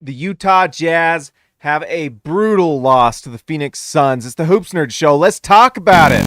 The Utah Jazz have a brutal loss to the Phoenix Suns. It's the Hoops Nerd Show. Let's talk about it.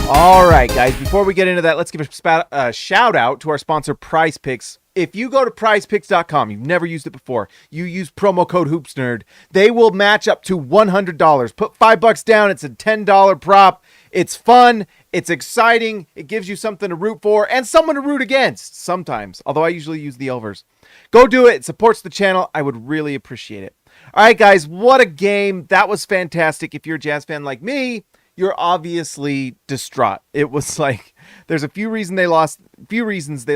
All right, guys, before we get into that, let's give a shout out to our sponsor, Prize Picks. If you go to prizepicks.com, you've never used it before, you use promo code HoopsNerd, they will match up to $100. Put $5 down, it's a $10 prop. It's fun, it's exciting, it gives you something to root for and someone to root against sometimes, although I usually use the overs. Go do it, it supports the channel, I would really appreciate it. All right, guys, what a game. That was fantastic. If you're a Jazz fan like me, you're obviously distraught. It was like there's a few reasons they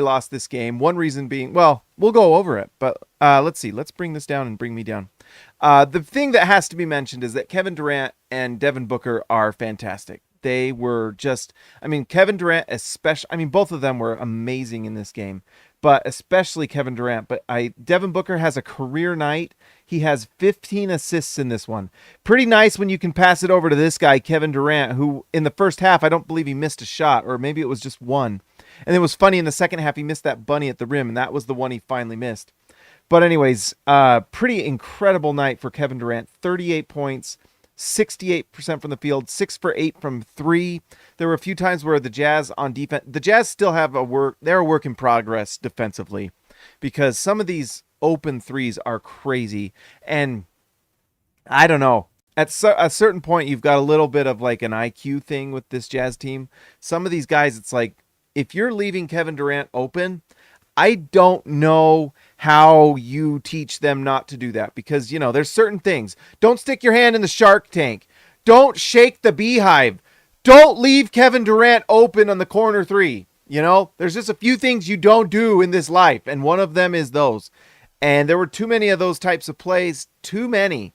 lost this game. One reason being, well, we'll go over it, but let's see. Let's bring this down and bring me down. The thing that has to be mentioned is that Kevin Durant and Devin Booker are fantastic. They were just, Kevin Durant especially, both of them were amazing in this game, but especially Kevin Durant. But Devin Booker has a career night. He has 15 assists in this one. Pretty nice when you can pass it over to this guy, Kevin Durant, who in the first half, I don't believe he missed a shot, or maybe it was just one. And it was funny, in the second half, he missed that bunny at the rim, and that was the one he finally missed. But anyways, pretty incredible night for Kevin Durant. 38 points, 68% from the field, 6 for 8 from 3. There were a few times where the Jazz on defense, the Jazz still have they're a work in progress defensively, because some of these open threes are crazy. And I don't know, at a certain point, you've got a little bit of like an IQ thing with this Jazz team. Some of these guys, it's like, if you're leaving Kevin Durant open, I don't know how you teach them not to do that, because, there's certain things. Don't stick your hand in the shark tank. Don't shake the beehive. Don't leave Kevin Durant open on the corner three. There's just a few things you don't do in this life, and one of them is those. And there were too many of those types of plays, too many.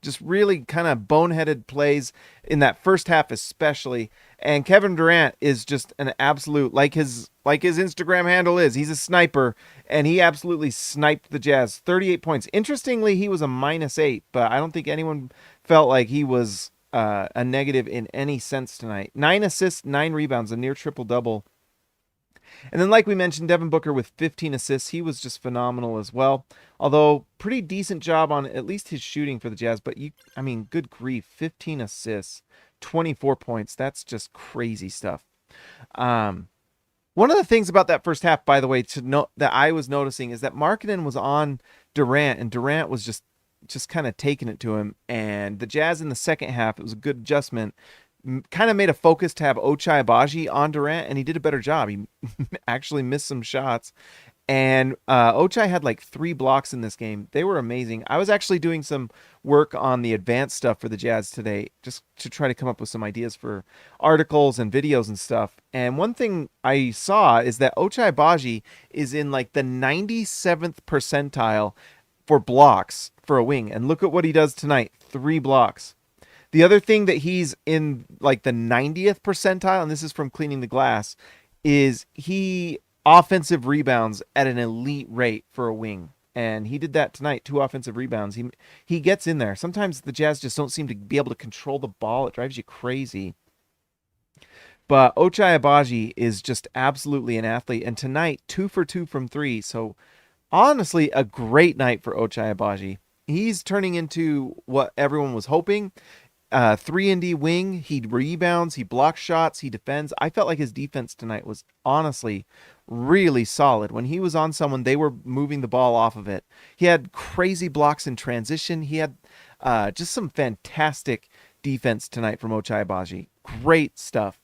Just really kind of boneheaded plays in that first half especially. And Kevin Durant is just an absolute, like his Instagram handle is, he's a sniper, and he absolutely sniped the Jazz. 38 points. Interestingly, he was a -8, but I don't think anyone felt like he was a negative in any sense tonight. 9 assists, 9 rebounds, a near triple-double. And then, like we mentioned, Devin Booker with 15 assists. He was just phenomenal as well. Although, pretty decent job on at least his shooting for the Jazz. But, good grief, 15 assists, 24 points. That's just crazy stuff. One of the things about that first half, by the way, to note that I was noticing is that Markkanen was on Durant, and Durant was just kind of taking it to him. And the Jazz in the second half, it was a good adjustment, kind of made a focus to have Ochai Agbaji on Durant, and he did a better job. He actually missed some shots, and Ochai had like 3 blocks in this game. They were amazing. I was actually doing some work on the advanced stuff for the Jazz today, just to try to come up with some ideas for articles and videos and stuff. And one thing I saw is that Ochai Agbaji is in like the 97th percentile for blocks for a wing, and look at what he does tonight, 3 blocks. The other thing that he's in like the 90th percentile, and this is from Cleaning the Glass, is he offensive rebounds at an elite rate for a wing. And he did that tonight, 2 offensive rebounds. He gets in there. Sometimes the Jazz just don't seem to be able to control the ball. It drives you crazy. But Ochai Agbaji is just absolutely an athlete. And tonight, 2 for 2 from 3. So honestly, a great night for Ochai Agbaji. He's turning into what everyone was hoping. 3-and-D wing. He rebounds, he blocks shots, he defends. I felt like his defense tonight was honestly really solid. When he was on someone, they were moving the ball off of it. He had crazy blocks in transition. He had just some fantastic defense tonight from Ochai Agbaji. Great stuff.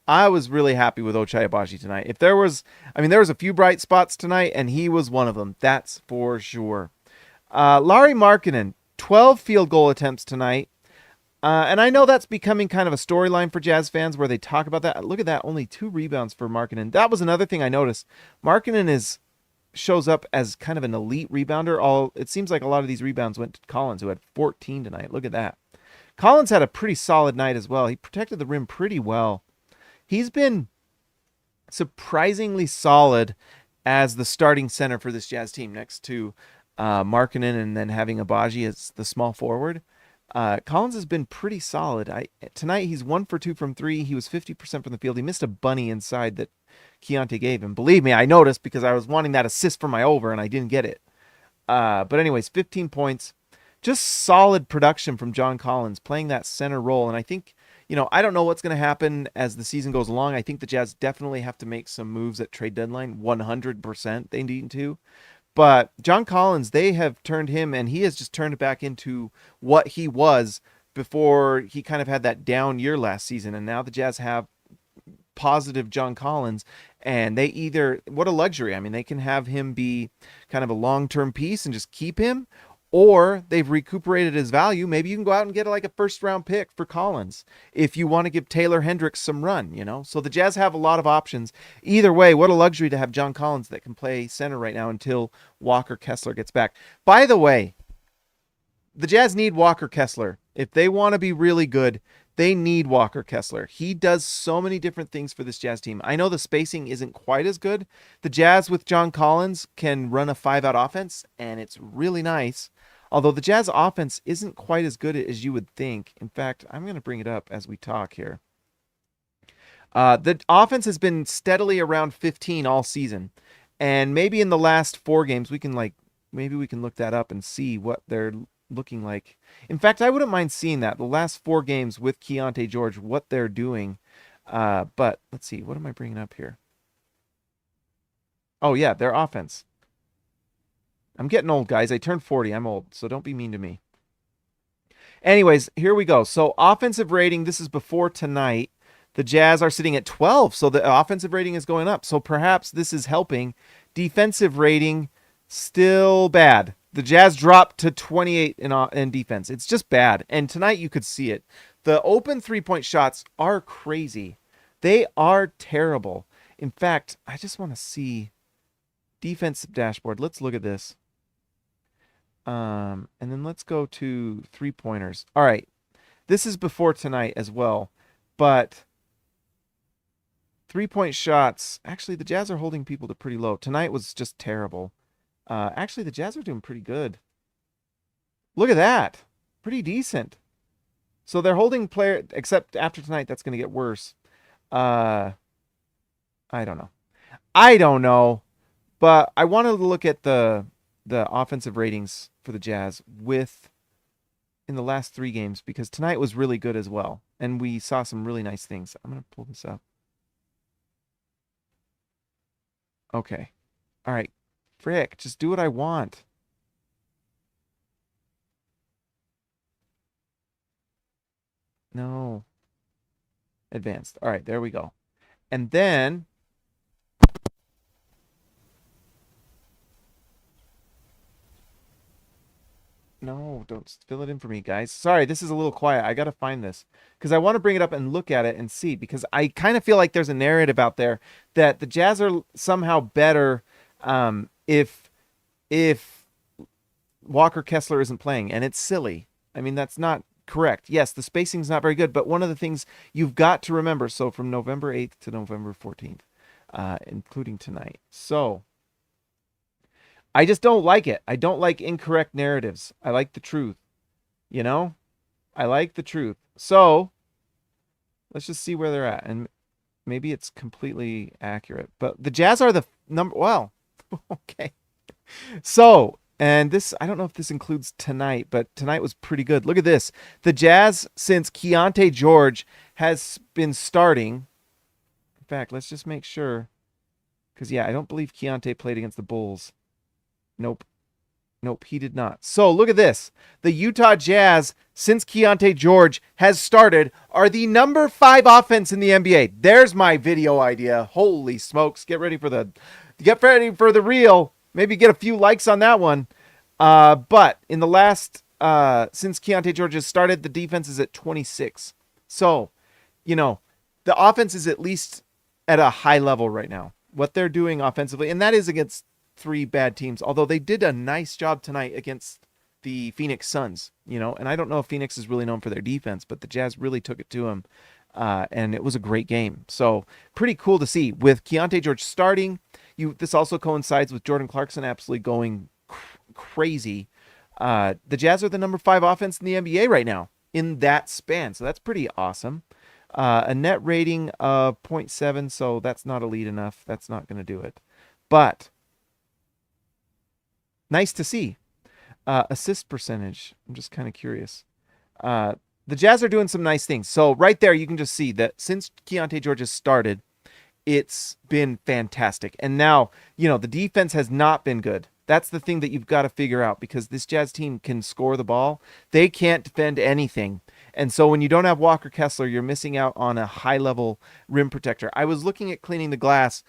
I was really happy with Ochai Agbaji tonight. If there was a few bright spots tonight, and he was one of them. That's for sure. Lauri Markkanen, 12 field goal attempts tonight. And I know that's becoming kind of a storyline for Jazz fans where they talk about that. Look at that, only 2 rebounds for Markkanen. That was another thing I noticed. Markkanen shows up as kind of an elite rebounder. It seems like a lot of these rebounds went to Collins, who had 14 tonight. Look at that. Collins had a pretty solid night as well. He protected the rim pretty well. He's been surprisingly solid as the starting center for this Jazz team next to Markkanen and then having Agbaji as the small forward. Collins has been pretty solid. Tonight he's 1 for 2 from 3. He was 50% from the field. He missed a bunny inside that Keonte gave him. Believe me, I noticed because I was wanting that assist for my over and I didn't get it. But anyways, 15 points. Just solid production from John Collins playing that center role. And I think, I don't know what's going to happen as the season goes along. I think the Jazz definitely have to make some moves at trade deadline. 100% they need to. But John Collins, they have turned him, and he has just turned it back into what he was before he kind of had that down year last season. And now the Jazz have positive John Collins, and what a luxury. I mean, they can have him be kind of a long-term piece and just keep him, or they've recuperated his value. Maybe you can go out and get like a first-round pick for Collins if you want to give Taylor Hendricks some run, So the Jazz have a lot of options. Either way, what a luxury to have John Collins that can play center right now until Walker Kessler gets back. By the way, the Jazz need Walker Kessler. If they want to be really good, they need Walker Kessler. He does so many different things for this Jazz team. I know the spacing isn't quite as good. The Jazz with John Collins can run a 5-out offense, and it's really nice. Although the Jazz offense isn't quite as good as you would think. In fact, I'm going to bring it up as we talk here. The offense has been steadily around 15 all season. And maybe in the last 4 games, maybe we can look that up and see what they're looking like. In fact, I wouldn't mind seeing that. The last 4 games with Keonte George, what they're doing. But let's see. What am I bringing up here? Oh, yeah, their offense. I'm getting old, guys. I turned 40. I'm old, so don't be mean to me. Anyways, here we go. So offensive rating, this is before tonight. The Jazz are sitting at 12, so the offensive rating is going up. So perhaps this is helping. Defensive rating, still bad. The Jazz dropped to 28 in defense. It's just bad. And tonight you could see it. The open three-point shots are crazy. They are terrible. In fact, I just want to see defensive dashboard. Let's look at this. And then let's go to three-pointers. All right. This is before tonight as well. But three-point shots, actually, the Jazz are holding people to pretty low. Tonight was just terrible. Actually, the Jazz are doing pretty good. Look at that. Pretty decent. So they're holding player, except after tonight, that's going to get worse. I don't know. But I wanted to look at the offensive ratings for the Jazz in the last 3 games because tonight was really good as well. And we saw some really nice things. I'm going to pull this up. Okay. All right. Frick, just do what I want. No. Advanced. All right, there we go. And then no, don't fill it in for me, guys. Sorry, this is a little quiet. I got to find this because I want to bring it up and look at it and see because I kind of feel like there's a narrative out there that the Jazz are somehow better if Walker Kessler isn't playing, and it's silly. I mean, that's not correct. Yes, the spacing's not very good, but one of the things you've got to remember, so from November 8th to November 14th, including tonight. So I just don't like it. I don't like incorrect narratives. I like the truth. I like the truth. So let's just see where they're at. And maybe it's completely accurate. But the Jazz are the number. Well, okay. So, and this, I don't know if this includes tonight, but tonight was pretty good. Look at this. The Jazz, since Keonte George has been starting. In fact, let's just make sure. Because, yeah, I don't believe Keonte played against the Bulls. Nope, he did not. So look at this. The Utah Jazz, since Keonte George has started, are the number 5 offense in the NBA. There's my video idea. Holy smokes. Get ready for the reel. Maybe get a few likes on that one. But in the last, since Keonte George has started, the defense is at 26. So, the offense is at least at a high level right now. What they're doing offensively, and that is against 3 bad teams, although they did a nice job tonight against the Phoenix Suns, and I don't know if Phoenix is really known for their defense, but the Jazz really took it to them, and it was a great game. So pretty cool to see with Keonte George starting. This also coincides with Jordan Clarkson absolutely going crazy. The Jazz are the number 5 offense in the NBA right now in that span, so that's pretty awesome. A net rating of 0.7, so that's not elite enough. That's not going to do it. But nice to see. Assist percentage. I'm just kind of curious. The Jazz are doing some nice things. So right there, you can just see that since Keonte George has started, it's been fantastic. And now, the defense has not been good. That's the thing that you've got to figure out, because this Jazz team can score the ball. They can't defend anything. And so when you don't have Walker Kessler, you're missing out on a high-level rim protector. I was looking at cleaning the glass.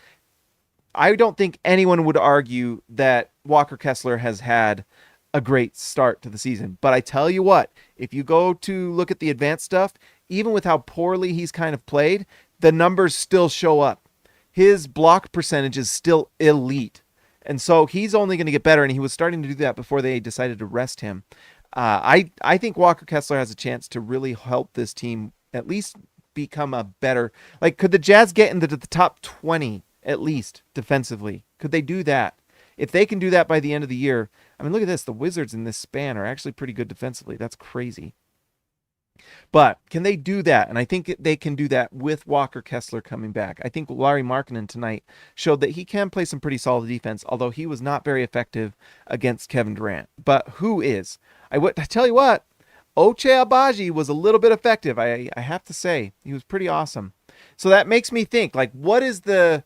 I don't think anyone would argue that Walker Kessler has had a great start to the season. But I tell you what, if you go to look at the advanced stuff, even with how poorly he's kind of played, the numbers still show up. His block percentage is still elite. And so he's only going to get better, and he was starting to do that before they decided to rest him. I think Walker Kessler has a chance to really help this team at least become a better... could the Jazz get into the top 20 at least defensively? Could they do that? If they can do that by the end of the year... look at this. The Wizards in this span are actually pretty good defensively. That's crazy. But can they do that? And I think they can do that with Walker Kessler coming back. I think Lauri Markkanen tonight showed that he can play some pretty solid defense, although he was not very effective against Kevin Durant. But who is? I tell you what, Ochai Agbaji was a little bit effective. I have to say, he was pretty awesome. So that makes me think, what is the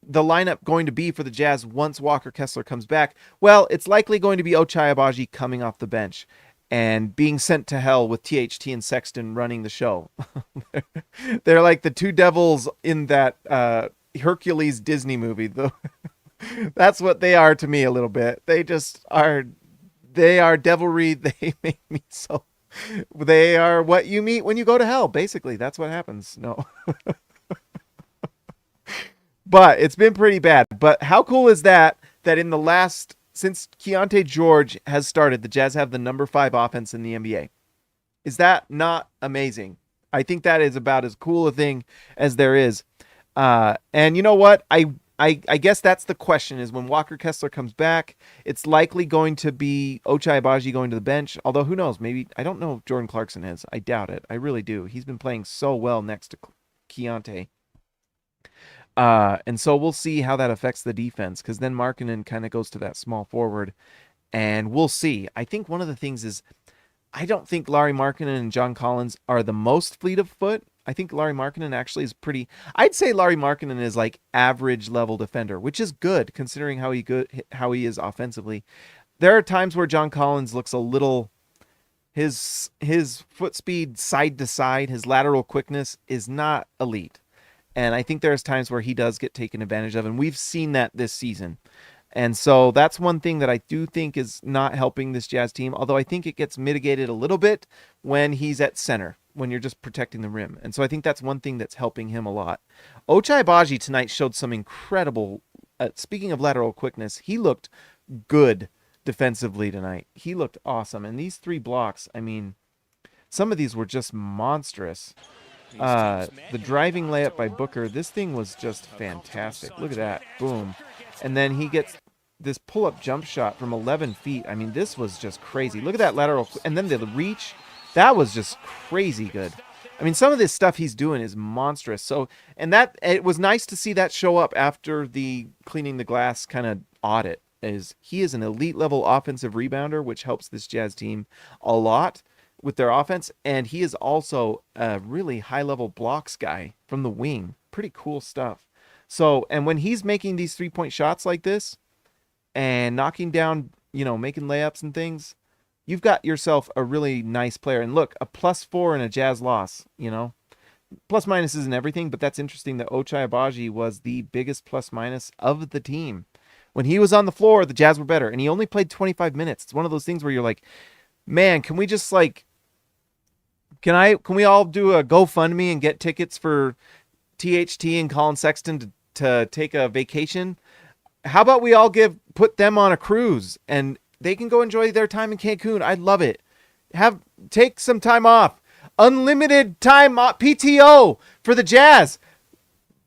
lineup going to be for the Jazz once Walker Kessler comes back? Well, it's likely going to be Ochai Agbaji coming off the bench and being sent to hell with THT and Sexton running the show. They're like the two devils in that Hercules Disney movie. That's what they are to me a little bit. They just are. They are devilry. They make me so. They are what you meet when you go to hell. Basically, that's what happens. No. But it's been pretty bad. But how cool is that in the last... Since Keonte George has started, the Jazz have the number 5 offense in the NBA. Is that not amazing? I think that is about as cool a thing as there is. And you know what? I guess that's the question, is when Walker Kessler comes back, it's likely going to be Ochai Agbaji going to the bench. Although, who knows? Maybe, I don't know if Jordan Clarkson is. I doubt it. I really do. He's been playing so well next to Keonte. And so we'll see how that affects the defense, because then Markkanen kind of goes to that small forward, and we'll see. I think one of the things is, I don't think Lauri Markkanen and John Collins are the most fleet of foot. I think Lauri Markkanen actually is pretty... I'd say Lauri Markkanen is like average level defender, which is good considering how he is offensively. There are times where John Collins looks a little... His foot speed side to side, his lateral quickness is not elite. And I think there's times where he does get taken advantage of, and we've seen that this season. And so that's one thing that I do think is not helping this Jazz team, although I think it gets mitigated a little bit when he's at center, when you're just protecting the rim. And so I think that's one thing that's helping him a lot. Ochai Agbaji tonight showed some incredible, speaking of lateral quickness, he looked good defensively tonight. He looked awesome. And these 3 blocks, some of these were just monstrous. The driving layup by Booker, this thing was just fantastic. Look at that. Boom. And then he gets this pull-up jump shot from 11 feet. This was just crazy. Look at that lateral. And then the reach. That was just crazy good. Some of this stuff he's doing is monstrous. So, and that, it was nice to see that show up after the cleaning the glass kind of audit. He is an elite level offensive rebounder, which helps this Jazz team a lot with their offense, and he is also a really high-level blocks guy from the wing. Pretty cool stuff. So, and when he's making these 3-point shots like this and knocking down, making layups and things, you've got yourself a really nice player. And look, a +4 in a Jazz loss, Plus minus isn't everything, but that's interesting that Ochai Agbaji was the biggest plus minus of the team. When he was on the floor, the Jazz were better, and he only played 25 minutes. It's one of those things where you're like, man, can we just can we all do a GoFundMe and get tickets for THT and Colin Sexton to take a vacation? How about we all put them on a cruise and they can go enjoy their time in Cancun? I'd love it. Take some time off. Unlimited time PTO for the Jazz.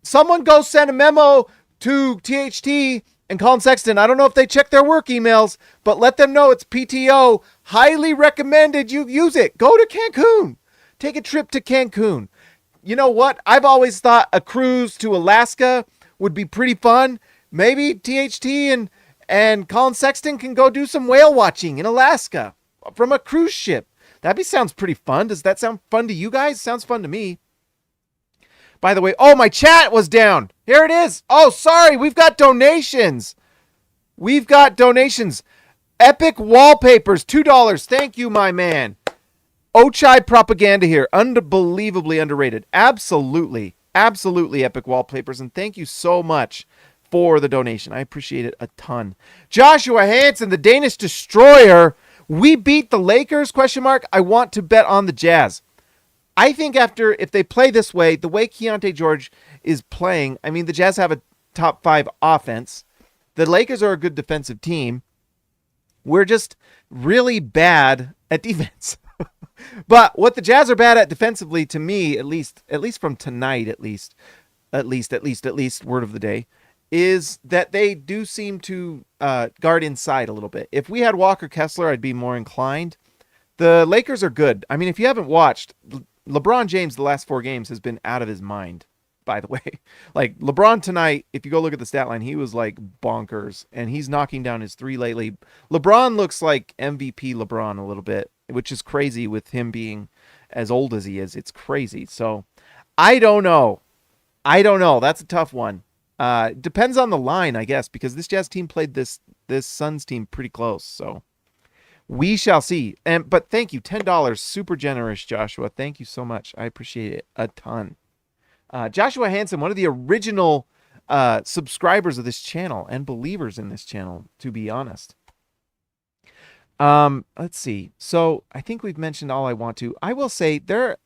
Someone go send a memo to THT and Colin Sexton. I don't know if they check their work emails, but let them know it's PTO. Highly recommended you use it. Go to Cancun. Take a trip to Cancun. You know what? I've always thought a cruise to Alaska would be pretty fun. Maybe THT and Colin Sexton can go do some whale watching in Alaska from a cruise ship. That sounds pretty fun. Does that sound fun to you guys? Sounds fun to me. By the way, oh, my chat was down. Here it is. Oh, sorry. We've got donations. Epic Wallpapers, $2. Thank you, my man. Ochai propaganda here. Unbelievably underrated. Absolutely Epic Wallpapers. And thank you so much for the donation. I appreciate it a ton. Joshua Hansen, the Danish Destroyer. We beat the Lakers, ? I want to bet on the Jazz. I think if they play this way, the way Keonte George is playing, I mean, the Jazz have a top 5 offense. The Lakers are a good defensive team. We're just really bad at defense. But what the Jazz are bad at defensively, to me, at least from tonight, at least, word of the day, is that they do seem to guard inside a little bit. If we had Walker Kessler, I'd be more inclined. The Lakers are good. I mean, if you haven't watched, LeBron James the last 4 games has been out of his mind, by the way. Like, LeBron tonight, if you go look at the stat line, he was like bonkers, and he's knocking down his 3 lately. LeBron looks like MVP LeBron a little bit, which is crazy with him being as old as he is. It's crazy. So I don't know. That's a tough one. Depends on the line, I guess, because this Jazz team played this Suns team pretty close. So we shall see. But thank you, $10, super generous, Joshua. Thank you so much. I appreciate it a ton. Joshua Hansen, one of the original subscribers of this channel and believers in this channel, to be honest. Let's see. So I think we've mentioned all I want to. I will say a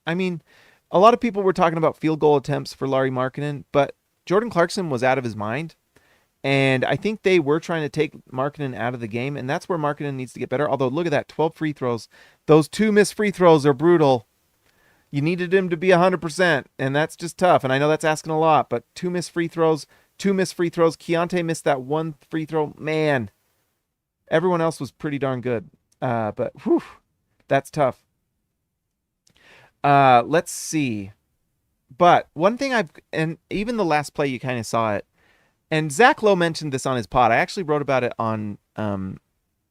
lot of people were talking about field goal attempts for Lauri Markkanen, but Jordan Clarkson was out of his mind. And I think they were trying to take Markkanen out of the game, and that's where Markkanen needs to get better. Although, look at that, 12 free throws. Those 2 missed free throws are brutal. You needed him to be 100%, and that's just tough. And I know that's asking a lot, but 2 missed free throws. Keonte missed that 1 free throw. Man, everyone else was pretty darn good. But, whew, that's tough. Let's see. But one thing and even the last play, you kind of saw it. And Zach Lowe mentioned this on his pod. I actually wrote about it on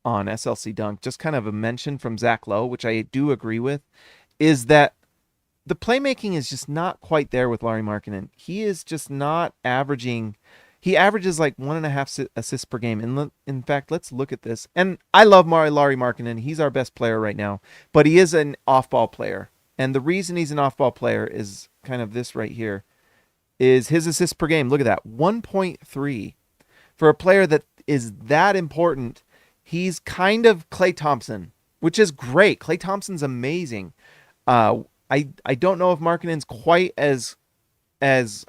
SLC Dunk. Just kind of a mention from Zach Lowe, which I do agree with, is that the playmaking is just not quite there with Lauri Markkanen. He is just not averaging. He averages like 1.5 assists per game. And in fact, let's look at this. And I love Lauri Markkanen. He's our best player right now. But he is an off-ball player. And the reason he's an off-ball player is kind of this right here. Is his assists per game. Look at that. 1.3. For a player that is that important, he's kind of Klay Thompson, which is great. Klay Thompson's amazing. I don't know if Markkanen's quite as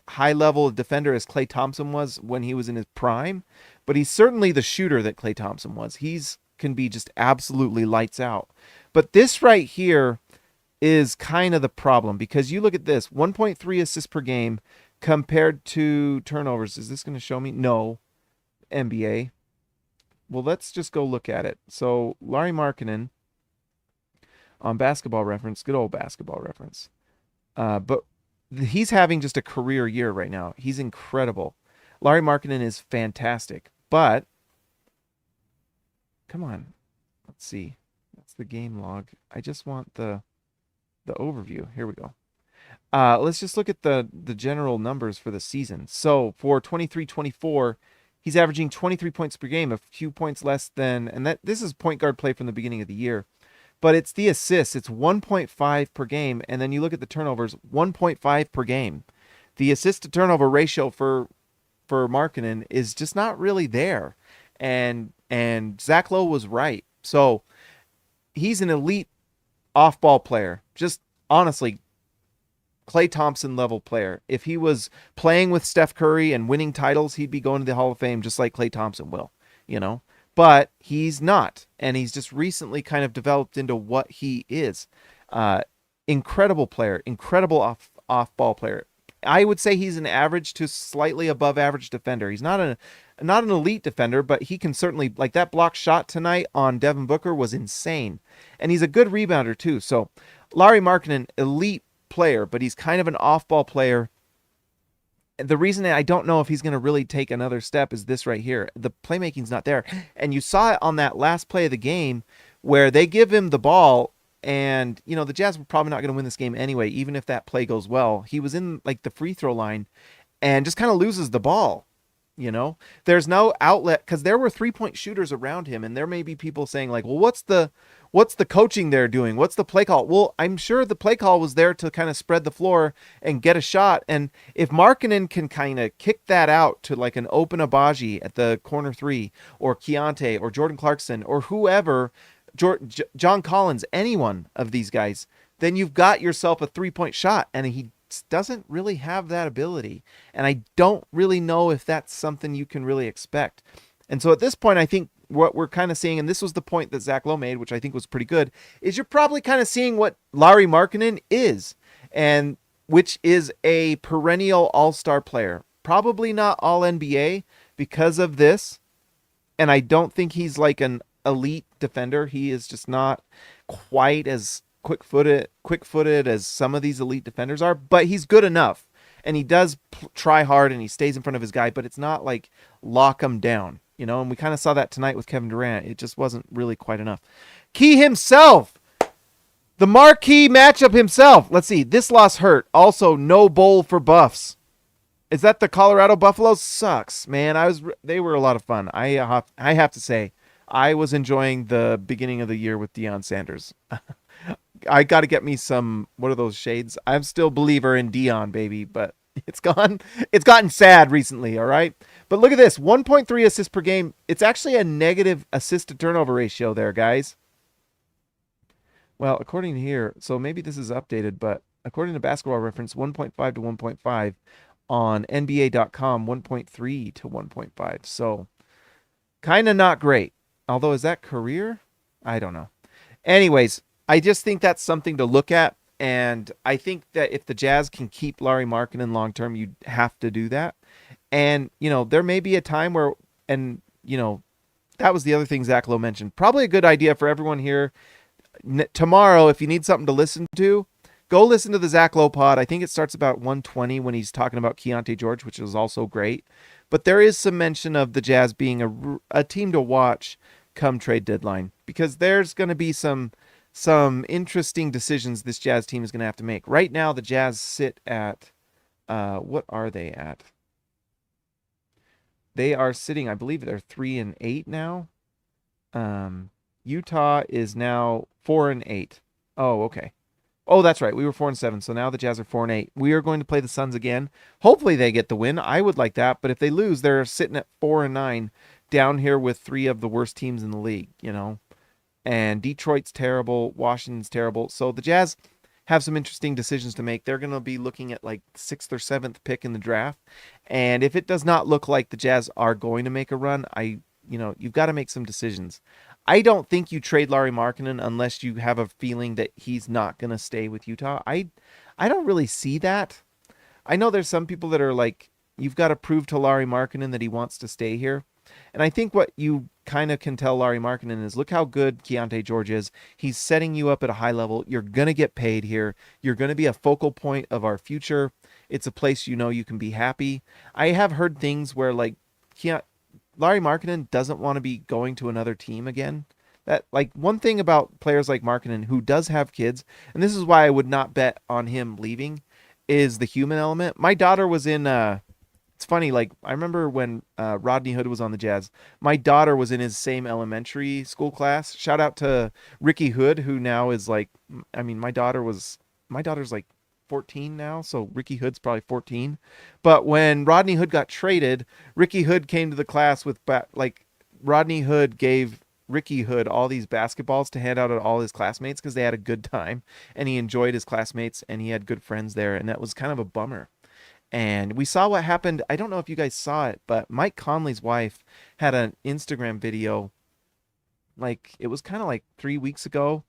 high level a defender as Klay Thompson was when he was in his prime, but he's certainly the shooter that Klay Thompson was. He's can be just absolutely lights out. But this right here is kind of the problem, because you look at this, 1.3 assists per game compared to turnovers. Is this going to show me? No. NBA. Well, let's just go look at it. So Lauri Markkanen on Basketball Reference, good old Basketball Reference. But he's having just a career year right now. He's incredible. Lauri Markkanen is fantastic. But come on. Let's see. That's the game log. I just want the overview. Here we go. Let's just look at the general numbers for the season. So for 23-24, he's averaging 23 points per game, a few points less than, and this is point guard play from the beginning of the year. But it's the assists. It's 1.5 per game, and then you look at the turnovers, 1.5 per game. The assist to turnover ratio for Markkanen is just not really there, and Zach Lowe was right. So he's an elite off-ball player. Just honestly, Klay Thompson level player. If he was playing with Steph Curry and winning titles, he'd be going to the Hall of Fame just like Klay Thompson will, But he's not, and he's just recently kind of developed into what he is. Incredible player, incredible off-ball player. I would say he's an average to slightly above average defender. He's not an elite defender, but he can certainly, like, that block shot tonight on Devin Booker was insane. And he's a good rebounder too. So Lauri Markkanen, elite player, but he's kind of an off-ball player. The reason I don't know if he's going to really take another step is this right here. The playmaking's not there. And you saw it on that last play of the game where they give him the ball, and, you know, the Jazz were probably not going to win this game anyway, even if that play goes well. He was in, like, the free throw line and just kind of loses the ball. You know, there's no outlet because there were 3-point shooters around him, and there may be people saying, like, well, what's the coaching there doing? What's the play call? Well, I'm sure the play call was there to kind of spread the floor and get a shot. And if Markkanen can kind of kick that out to like an open Agbaji at the corner 3, or Keonte or Jordan Clarkson or whoever, John Collins, any one of these guys, then you've got yourself a 3-point shot. And he doesn't really have that ability, and I don't really know if that's something you can really expect. And so at this point, I think what we're kind of seeing, and this was the point that Zach Lowe made, which I think was pretty good, is you're probably kind of seeing what Lauri Markkanen is, and which is a perennial all-star player. Probably not all NBA because of this, and I don't think he's like an elite defender. He is just not quite as quick-footed as some of these elite defenders are, but he's good enough, and he does try hard, and he stays in front of his guy, but it's not like lock him down, you know. And we kind of saw that tonight with Kevin Durant. It just wasn't really quite enough. Key himself, the marquee matchup himself. Let's see, this loss hurt. Also, no bowl for Buffs. Is that the Colorado Buffaloes? Sucks, man. They were a lot of fun. I have to say, I was enjoying the beginning of the year with Deion Sanders. I got to get me some, what are those shades? I'm still a believer in Deion, baby, but it's gotten sad recently, all right? But look at this, 1.3 assists per game. It's actually a negative assist to turnover ratio there, guys. Well, according to here, so maybe this is updated, but according to Basketball Reference, 1.5 to 1.5. On NBA.com, 1.3 to 1.5. So kind of not great. Although, is that career? I don't know. Anyways, I just think that's something to look at. And I think that if the Jazz can keep Lauri Markkanen long term, you have to do that. And, you know, there may be a time where, and, you know, that was the other thing Zach Lowe mentioned. Probably a good idea for everyone here. Tomorrow, if you need something to listen to, go listen to the Zach Lowe pod. I think it starts about 1:20 when he's talking about Keonte George, which is also great. But there is some mention of the Jazz being a team to watch come trade deadline, because there's going to be some interesting decisions this Jazz team is going to have to make. Right now, the Jazz sit at, what are they at? They are sitting, I believe they're 3-8 now. Utah is now 4-8. Oh, okay. Oh, that's right. We were 4-7. So now the Jazz are 4-8. We are going to play the Suns again. Hopefully they get the win. I would like that. But if they lose, they're sitting at 4-9 down here with 3 of the worst teams in the league, you know. And Detroit's terrible. Washington's terrible. So the Jazz have some interesting decisions to make. They're going to be looking at like 6th or 7th pick in the draft. And if it does not look like the Jazz are going to make a run, you've got to make some decisions. I don't think you trade Lauri Markkanen unless you have a feeling that he's not going to stay with Utah. I don't really see that. I know there's some people that are like, you've got to prove to Lauri Markkanen that he wants to stay here. And I think what you kind of can tell Lauri Markkanen is, look how good Keonte George is. He's setting you up at a high level. You're going to get paid here. You're going to be a focal point of our future. It's a place you know you can be happy. I have heard things where like Lauri Markkanen doesn't want to be going to another team again. That, like, one thing about players like Markkanen, who does have kids, and this is why I would not bet on him leaving, is the human element. My daughter was in, it's funny, like, I remember when Rodney Hood was on the Jazz, my daughter was in his same elementary school class. Shout out to Ricky Hood, who now is like, I mean, my daughter's like 14 now, so Ricky Hood's probably 14. But when Rodney Hood got traded, Ricky Hood came to the class with, Rodney Hood gave Ricky Hood all these basketballs to hand out to all his classmates because they had a good time, and he enjoyed his classmates, and he had good friends there, and that was kind of a bummer. And we saw what happened. I don't know if you guys saw it, but Mike Conley's wife had an Instagram video, like, it was kind of like 3 weeks ago,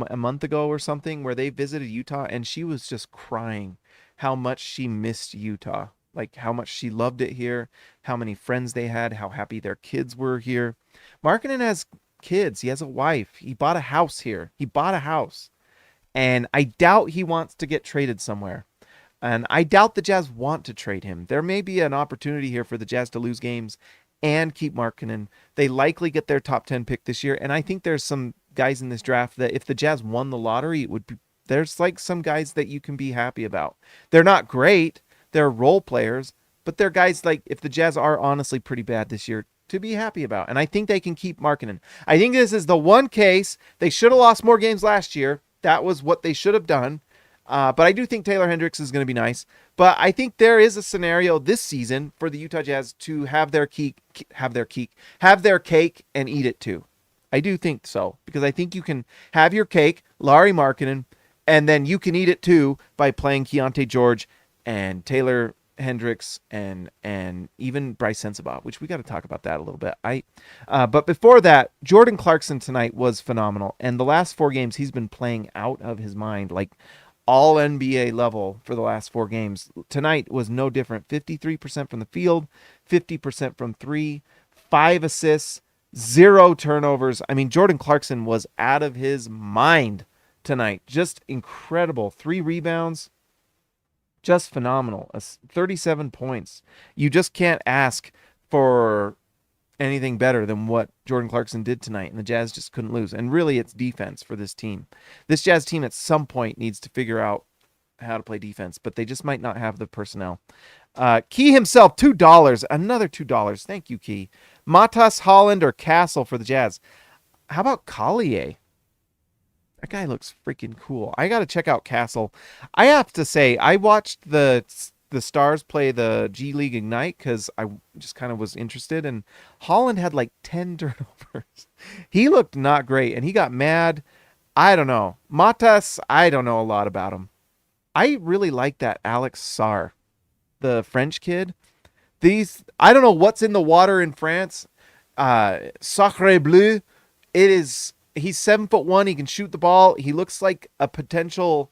a month ago or something, where they visited Utah, and she was just crying how much she missed Utah, like how much she loved it here, how many friends they had, how happy their kids were here. Markkanen has kids. He has a wife. He bought a house here. He bought a house. And I doubt he wants to get traded somewhere. And I doubt the Jazz want to trade him. There may be an opportunity here for the Jazz to lose games and keep Markkanen. They likely get their top 10 pick this year. And I think there's some guys in this draft that if the Jazz won the lottery, it would be, there's like some guys that you can be happy about. They're not great. They're role players, but they're guys like if the Jazz are honestly pretty bad this year to be happy about. And I think they can keep Markkanen. I think this is the one case they should have lost more games last year. That was what they should have done. But I do think Taylor Hendricks is going to be nice. But I think there is a scenario this season for the Utah Jazz to have their cake and eat it too. I do think so because I think you can have your cake, Lauri Markkanen, and then you can eat it too by playing Keonte George and Taylor Hendricks and even Bryce Sensabaugh, which we got to talk about that a little bit. But before that, Jordan Clarkson tonight was phenomenal, and the last 4 games he's been playing out of his mind, like all NBA level for the last 4 games. Tonight was no different. 53% from the field, 50% from 3, 5 assists, 0 turnovers. I mean, Jordan Clarkson was out of his mind tonight. Just incredible. 3 rebounds. Just phenomenal. 37 points. You just can't ask for anything better than what Jordan Clarkson did tonight, and the Jazz just couldn't lose. And really, it's defense for this team. This Jazz team at some point needs to figure out how to play defense, but they just might not have the personnel. Key himself, $2. Another $2. Thank you, Key. Matas, Holland, or Castle for the Jazz. How about Collier? That guy looks freaking cool. I got to check out Castle. I have to say, I watched the Stars play the G League Ignite because I just kind of was interested, and Holland had like 10 turnovers. He looked not great, and he got mad. I don't know. Matas, I don't know a lot about him. I really like that Alex Sarr, the French kid. I don't know what's in the water in France. Sacre bleu. He's 7'1". He can shoot the ball. He looks like a potential,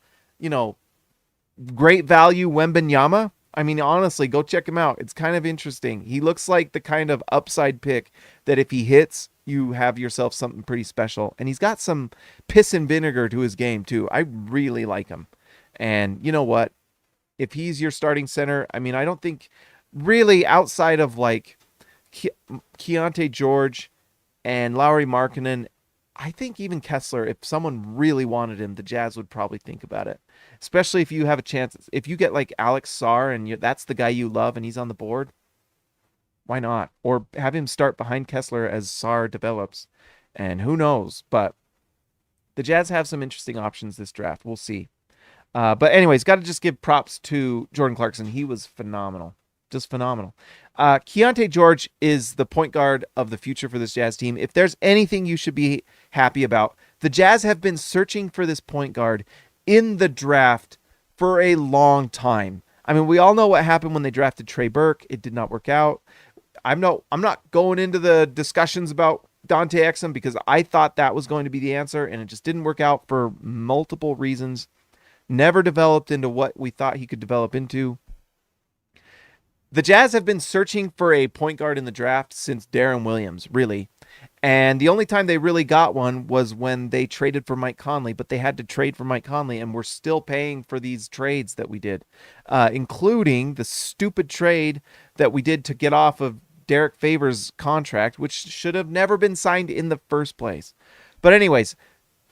great value Wembanyama. I mean, honestly, go check him out. It's kind of interesting. He looks like the kind of upside pick that if he hits, you have yourself something pretty special. And he's got some piss and vinegar to his game, too. I really like him. And you know what? If he's your starting center, I mean, I don't think really outside of like Keonte George and Lauri Markkanen, I think even Kessler, if someone really wanted him, the Jazz would probably think about it. Especially if you have a chance. If you get like Alex Sarr and that's the guy you love and he's on the board, why not? Or have him start behind Kessler as Sarr develops. And who knows? But the Jazz have some interesting options this draft. We'll see. But anyways, got to just give props to Jordan Clarkson. He was phenomenal. Just phenomenal. Keonte George is the point guard of the future for this Jazz team. If there's anything you should be happy about, the Jazz have been searching for this point guard in the draft for a long time. I mean, we all know what happened when they drafted Trey Burke. It did not work out. I'm not going into the discussions about Dante Exum because I thought that was going to be the answer, and it just didn't work out for multiple reasons. Never developed into what we thought he could develop into. The Jazz have been searching for a point guard in the draft since Darren Williams, really. And the only time they really got one was when they traded for Mike Conley, but they had to trade for Mike Conley, and we're still paying for these trades that we did, including the stupid trade that we did to get off of Derek Favors' contract, which should have never been signed in the first place. But anyways,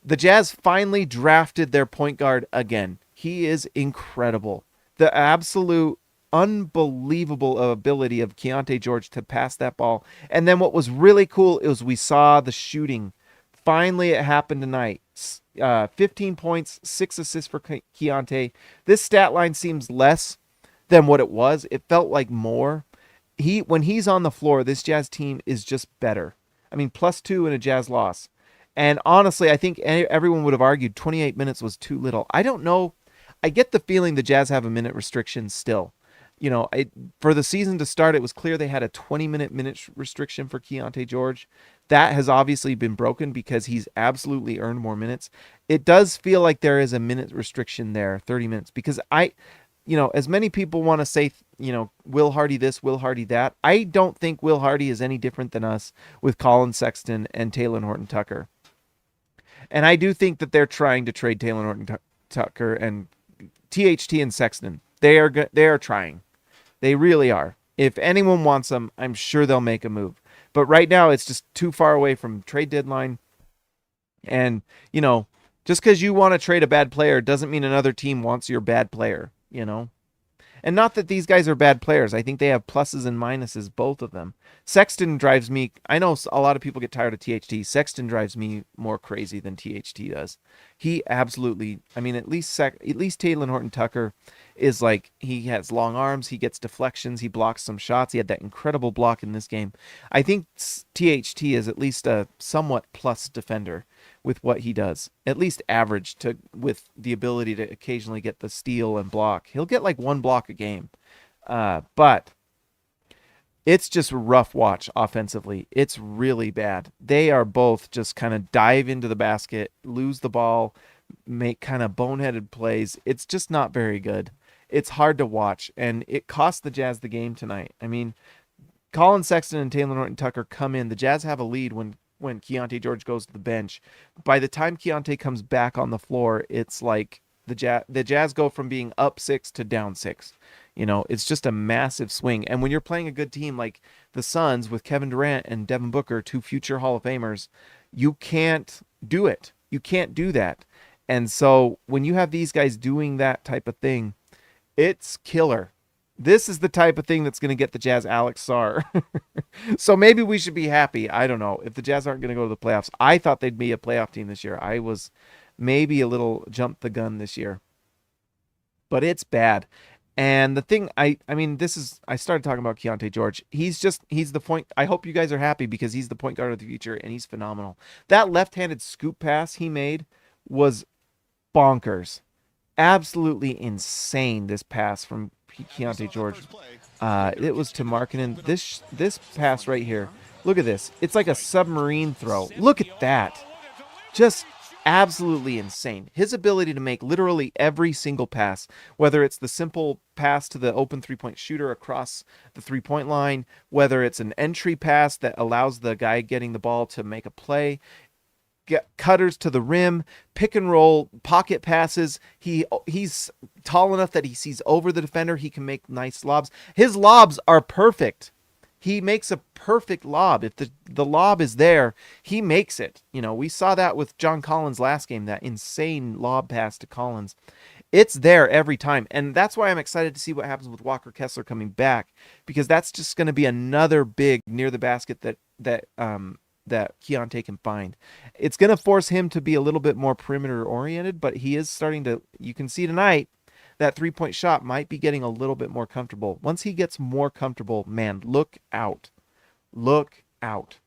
the Jazz finally drafted their point guard again. He is incredible. The absolute unbelievable ability of Keonte George to pass that ball. And then what was really cool is we saw the shooting. Finally, it happened tonight. 15 points, 6 assists for Keonte. This stat line seems less than what it was. It felt like more. When he's on the floor, this Jazz team is just better. I mean, +2 in a Jazz loss. And honestly, I think everyone would have argued 28 minutes was too little. I don't know. I get the feeling the Jazz have a minute restriction still. For the season to start, it was clear they had a 20-minute restriction for Keonte George. That has obviously been broken because he's absolutely earned more minutes. It does feel like there is a minute restriction there, 30 minutes, because as many people want to say, Will Hardy this, Will Hardy that, I don't think Will Hardy is any different than us with Colin Sexton and Taylor Horton Tucker. And I do think that they're trying to trade Taylor Horton Tucker and THT and Sexton. They are trying. They really are. If anyone wants them, I'm sure they'll make a move. But right now, it's just too far away from trade deadline. And, just because you want to trade a bad player doesn't mean another team wants your bad player, And not that these guys are bad players. I think they have pluses and minuses, both of them. Sexton drives me. I know a lot of people get tired of THT. Sexton drives me more crazy than THT does. He absolutely. I mean, at least Taylor Horton Tucker is like, he has long arms. He gets deflections. He blocks some shots. He had that incredible block in this game. I think THT is at least a somewhat plus defender with what he does, at least average with the ability to occasionally get the steal and block. He'll get like one block a game. But it's just a rough watch offensively. It's really bad. They are both just kind of dive into the basket, lose the ball, make kind of boneheaded plays. It's just not very good. It's hard to watch, and it cost the Jazz the game tonight. I mean, Colin Sexton and Taylor Horton Tucker come in. The Jazz have a lead when Keonte George goes to the bench. By the time Keonte comes back on the floor, it's like the Jazz go from being up 6 to down 6. It's just a massive swing. And when you're playing a good team like the Suns with Kevin Durant and Devin Booker, 2 future Hall of Famers, you can't do it. You can't do that. And so when you have these guys doing that type of thing, it's killer. This is the type of thing that's going to get the Jazz Alex Sarr. So maybe we should be happy. I don't know. If the Jazz aren't going to go to the playoffs, I thought they'd be a playoff team this year. I was maybe a little jumped the gun this year. But it's bad. And the thing, I started talking about Keonte George. He's the point. I hope you guys are happy because he's the point guard of the future and he's phenomenal. That left-handed scoop pass he made was bonkers. Absolutely insane, this pass from Keonte George. It was to Markkanen. This pass right here. Look at this. It's like a submarine throw. Look at that. Just absolutely insane. His ability to make literally every single pass, whether it's the simple pass to the open three-point shooter across the three-point line, whether it's an entry pass that allows the guy getting the ball to make a play, get cutters to the rim, pick and roll, pocket passes. He's tall enough that he sees over the defender. He can make nice lobs. His lobs are perfect. He makes a perfect lob. If the lob is there, he makes it. We saw that with John Collins last game, that insane lob pass to Collins. It's there every time. And that's why I'm excited to see what happens with Walker Kessler coming back, because that's just going to be another big near the basket that Keonte can find. It's going to force him to be a little bit more perimeter oriented, but he is starting to, you can see tonight, that three-point shot might be getting a little bit more comfortable. Once he gets more comfortable, man, look out. Look out.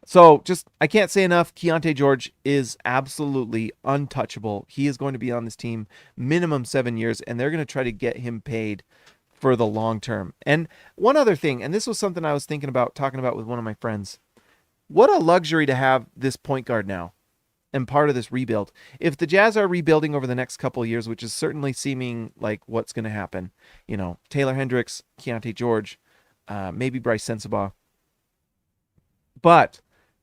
So I can't say enough. Keonte George is absolutely untouchable. He is going to be on this team minimum 7 years, and they're going to try to get him paid for the long term. And one other thing, and this was something I was talking about with one of my friends. What a luxury to have this point guard now and part of this rebuild. If the Jazz are rebuilding over the next couple of years, which is certainly seeming like what's going to happen, Taylor Hendricks, Keonte George, maybe Bryce Sensabaugh. But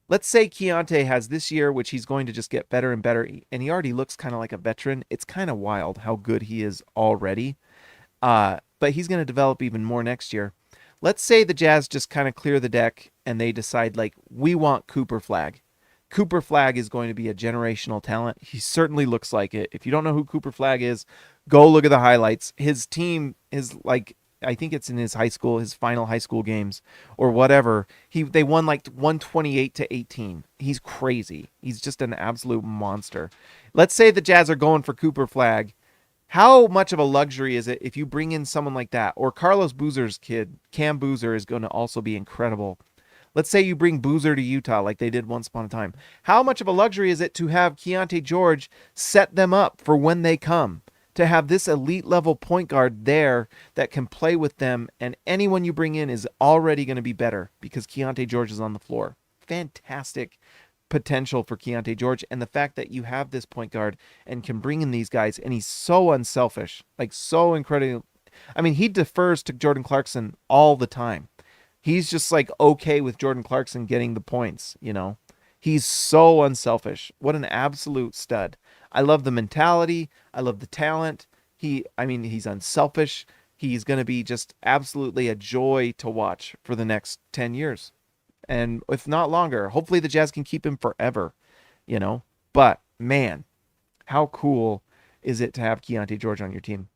let's say Keonte has this year, which he's going to just get better and better, and he already looks kind of like a veteran. It's kind of wild how good he is already. But he's going to develop even more next year. Let's say the Jazz just kind of clear the deck and they decide, like, we want Cooper Flagg. Cooper Flagg is going to be a generational talent. He certainly looks like it. If you don't know who Cooper Flagg is, go look at the highlights. His team is like, I think it's in his final high school games or whatever. They won like 128-18. He's crazy. He's just an absolute monster. Let's say the Jazz are going for Cooper Flagg. How much of a luxury is it if you bring in someone like that? Or Carlos Boozer's kid, Cam Boozer, is going to also be incredible. Let's say you bring Boozer to Utah like they did once upon a time. How much of a luxury is it to have Keonte George set them up for when they come? To have this elite level point guard there that can play with them, and anyone you bring in is already going to be better because Keonte George is on the floor. Fantastic potential for Keonte George, and the fact that you have this point guard and can bring in these guys, and he's so unselfish, like so incredible. I mean, he defers to Jordan Clarkson all the time. He's just like okay with Jordan Clarkson getting the points, you know. He's so unselfish. What an absolute stud. I love the mentality. I love the talent. He's unselfish. He's going to be just absolutely a joy to watch for the next 10 years. And if not longer, hopefully the Jazz can keep him forever, you know. But, man, how cool is it to have Keonte George on your team?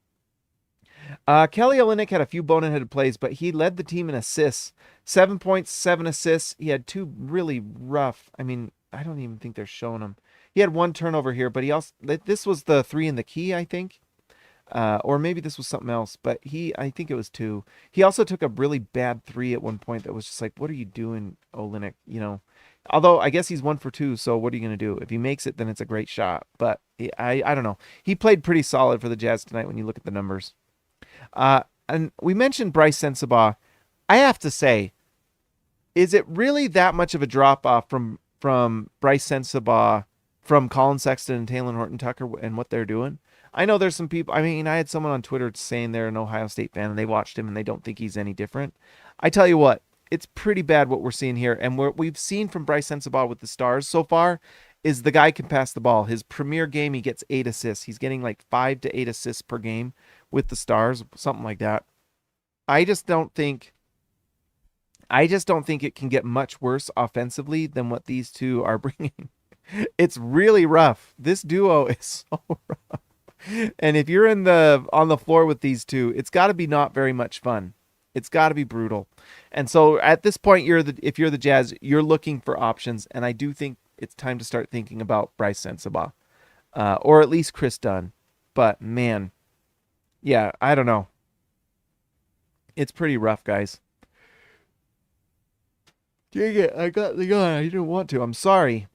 Kelly Olynyk had a few boneheaded plays, but he led the team in assists. 7 points, 7 assists. He had 2 really rough. I mean, I don't even think they're showing him. He had 1 turnover here, but this was the 3 in the key, I think. Or maybe this was something else, but I think it was 2. He also took a really bad 3 at one point that was just like, what are you doing, Olynyk? You know, although I guess he's 1 for 2. So what are you going to do? If he makes it, then it's a great shot. But I don't know. He played pretty solid for the Jazz tonight when you look at the numbers. And we mentioned Bryce Sensabaugh. I have to say, is it really that much of a drop off from Bryce Sensabaugh from Colin Sexton and Taylor Horton-Tucker and what they're doing? I know there's some people. I mean, I had someone on Twitter saying they're an Ohio State fan and they watched him and they don't think he's any different. I tell you what, it's pretty bad what we're seeing here. And what we've seen from Bryce Sensabaugh with the Stars so far is the guy can pass the ball. His premier game, he gets 8 assists. He's getting like 5 to 8 assists per game with the Stars, something like that. I just don't think it can get much worse offensively than what these two are bringing. It's really rough. This duo is so rough. And if you're on the floor with these two, it's got to be not very much fun. It's got to be brutal. And so at this point, if you're the Jazz, you're looking for options, and I do think it's time to start thinking about Bryce Sensabaugh, or at least Chris Dunn. But man, yeah, I don't know. It's pretty rough, guys. Dang it, I got the gun. I didn't want to. I'm sorry.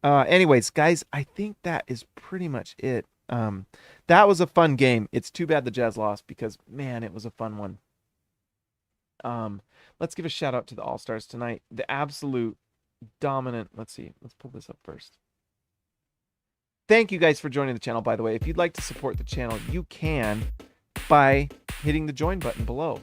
Anyways, guys, I think that is pretty much it. That was a fun game. It's too bad the Jazz lost because, man, it was a fun one. Let's give a shout out to the All-Stars tonight. The absolute dominant. Let's see. Let's pull this up first. Thank you guys for joining the channel, by the way. If you'd like to support the channel, you can by hitting the join button below.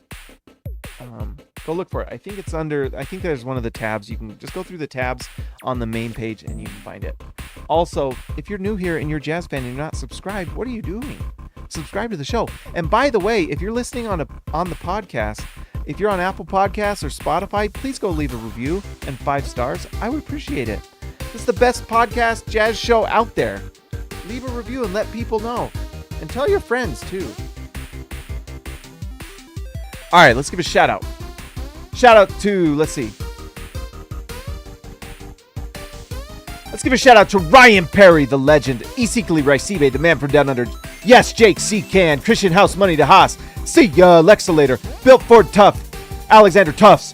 Go look for it. I think there's one of the tabs. You can just go through the tabs on the main page and you can find it. Also, if you're new here and you're a Jazz fan and you're not subscribed, what are you doing? Subscribe to the show. And by the way, if you're listening on the podcast, if you're on Apple Podcasts or Spotify, please go leave a review and 5 stars. I would appreciate it. This is the best podcast Jazz show out there. Leave a review and let people know. And tell your friends too. All right, let's give a shout out. Shout out to, let's see. Let's give a shout out to Ryan Perry, the legend. Isikli Raisibe, the man from down under. Yes, Jake C. Can. Christian House, Money to Haas. See ya, Lexalator. Built Ford Tough. Alexander Tufts.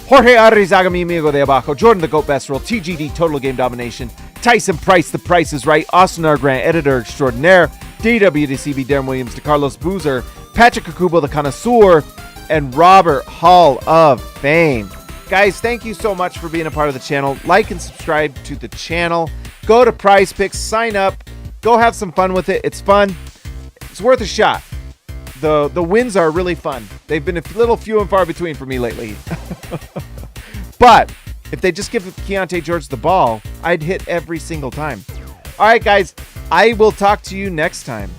Jorge Arrizaga, mi amigo de abajo. Jordan the Goat Best Roll. TGD, Total Game Domination. Tyson Price, The Price is Right. Austin R. Grant, Editor Extraordinaire. DWDCB, Darren Williams. DeCarlos Boozer. Patrick Kukubo, The Connoisseur. And Robert Hall of Fame. Guys, thank you so much for being a part of the channel. Like and subscribe to the channel. Go to Prize Picks, sign up. Go have some fun with it. It's fun. It's worth a shot. The wins are really fun. They've been a little few and far between for me lately. But if they just give Keonte George the ball, I'd hit every single time. All right, guys. I will talk to you next time.